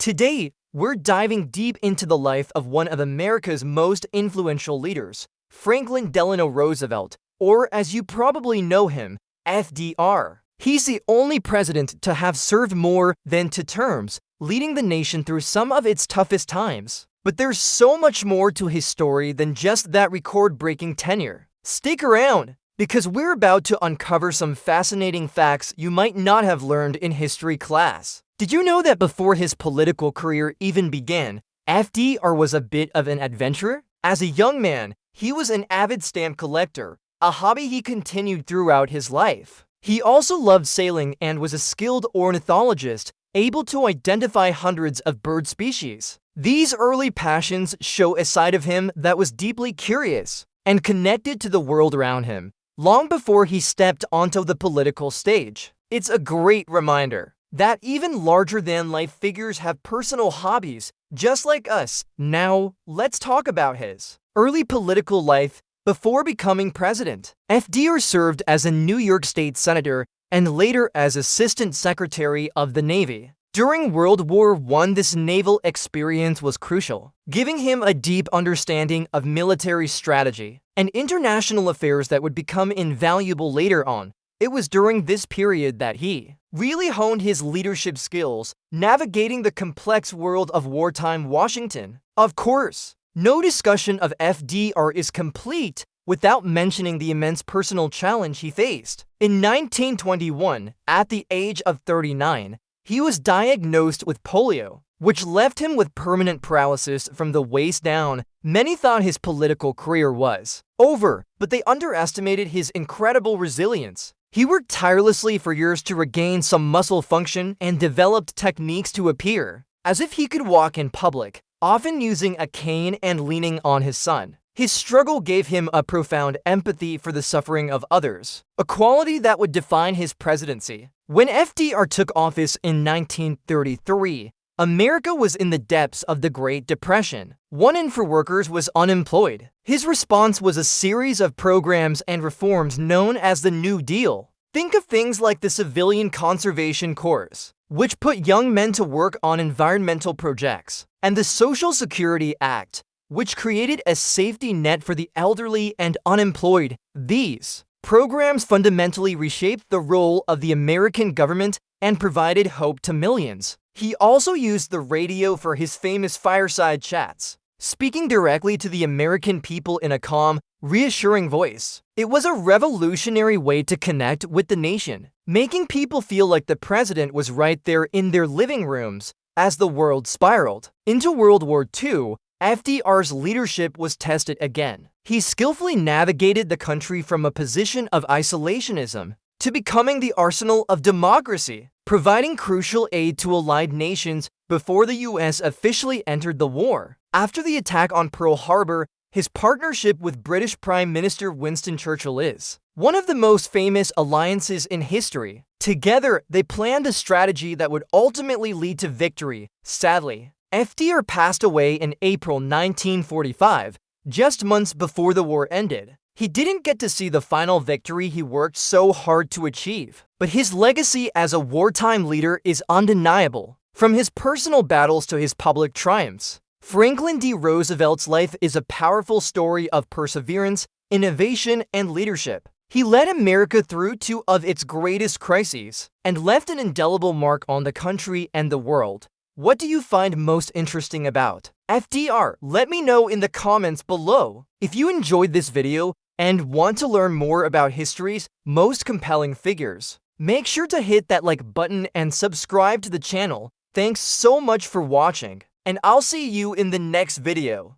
Today, we're diving deep into the life of one of America's most influential leaders, Franklin Delano Roosevelt, or as you probably know him, FDR. He's the only president to have served more than 2 terms, leading the nation through some of its toughest times. But there's so much more to his story than just that record-breaking tenure. Stick around, because we're about to uncover some fascinating facts you might not have learned in history class. Did you know that before his political career even began, FDR was a bit of an adventurer? As a young man, he was an avid stamp collector, a hobby he continued throughout his life. He also loved sailing and was a skilled ornithologist, able to identify hundreds of bird species. These early passions show a side of him that was deeply curious and connected to the world around him, long before he stepped onto the political stage. It's a great reminder that even larger-than-life figures have personal hobbies, just like us. Now, let's talk about his early political life before becoming president. FDR served as a New York State senator and later as Assistant Secretary of the Navy. During World War I, this naval experience was crucial, giving him a deep understanding of military strategy and international affairs that would become invaluable later on. It was during this period that he really honed his leadership skills, navigating the complex world of wartime Washington. Of course, no discussion of FDR is complete without mentioning the immense personal challenge he faced. In 1921, at the age of 39, he was diagnosed with polio, which left him with permanent paralysis from the waist down. Many thought his political career was over, but they underestimated his incredible resilience. He worked tirelessly for years to regain some muscle function and developed techniques to appear as if he could walk in public, often using a cane and leaning on his son. His struggle gave him a profound empathy for the suffering of others, a quality that would define his presidency. When FDR took office in 1933, America was in the depths of the Great Depression. 1 in 4 workers was unemployed. His response was a series of programs and reforms known as the New Deal. Think of things like the Civilian Conservation Corps, which put young men to work on environmental projects, and the Social Security Act, which created a safety net for the elderly and unemployed. These programs fundamentally reshaped the role of the American government and provided hope to millions. He also used the radio for his famous fireside chats, speaking directly to the American people in a calm, reassuring voice. It was a revolutionary way to connect with the nation, making people feel like the president was right there in their living rooms. As the world spiraled into World War II, FDR's leadership was tested again. He skillfully navigated the country from a position of isolationism to becoming the arsenal of democracy, providing crucial aid to allied nations before the U.S. officially entered the war. After the attack on Pearl Harbor, his partnership with British Prime Minister Winston Churchill is one of the most famous alliances in history. Together, they planned a strategy that would ultimately lead to victory. Sadly, FDR passed away in April 1945, just months before the war ended. He didn't get to see the final victory he worked so hard to achieve, but his legacy as a wartime leader is undeniable. From his personal battles to his public triumphs, Franklin D. Roosevelt's life is a powerful story of perseverance, innovation, and leadership. He led America through 2 of its greatest crises and left an indelible mark on the country and the world. What do you find most interesting about FDR? Let me know in the comments below. If you enjoyed this video and want to learn more about history's most compelling figures, make sure to hit that like button and subscribe to the channel. Thanks so much for watching, and I'll see you in the next video.